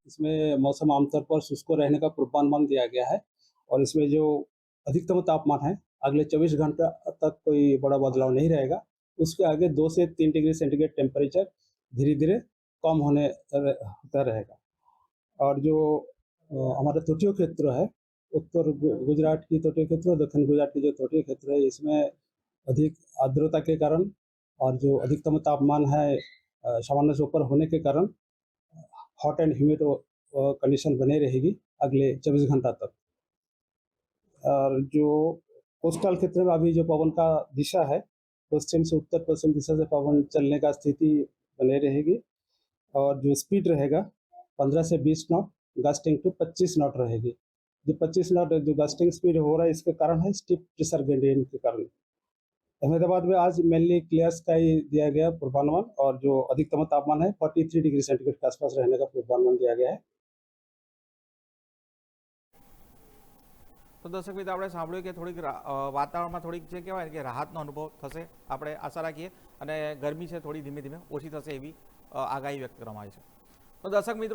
इसमें मौसम आमतौर पर शुष्क रहने का पूर्वानुमान दिया गया है और इसमें जो अधिकतम तापमान है, अगले 24 घंटा तक कोई बड़ा बदलाव नहीं रहेगा। उसके आगे 2 से 3 डिग्री सेंटीग्रेड टेम्परेचर धीरे-धीरे कम होता रहेगा। और जो हमारा तटीय क्षेत्र है, उत्तर गुजरात की तटीय क्षेत्र और दक्षिण गुजरात की जो तटीय क्षेत्र है, इसमें अधिक आर्द्रता के कारण और जो अधिकतम तापमान है सामान्य से ऊपर होने के कारण हॉट एंड ह्यूमिड कंडीशन बनी रहेगी अगले 24 घंटा तक। और जो कोस्टल क्षेत्र में अभी जो पवन का दिशा है, पश्चिम से उत्तर पश्चिम दिशा से पवन चलने का स्थिति बनी रहेगी और जो स्पीड रहेगा 15 से 20 नॉट, गस्टिंग टू 25 नॉट रहेगी। जो 25 नॉट जो गस्टिंग स्पीड हो रहा है, इसके कारण है स्टीप प्रेशर ग्रेडियंट के कारण। अहमदाबाद में आज मेनली क्लियर स्काई दिया गया पूर्वानुमान और जो अधिकतम तापमान है 43 डिग्री सेंटीग्रेड के आसपास रहने का पूर्वानुमान दिया गया है। तो दर्शक मित्र આપણે સાંભળ્યું કે થોડીક વાતાવરણમાં થોડીક જે કહેવાય ને કે રાહતનો અનુભવ થશે, આપણે આશા રાખીએ, અને ગરમી છે થોડી ધીમે ધીમે ઓછી થશે એવી આગાહી વ્યક્ત કરવામાં આવી છે। તો દર્શક મિત્રો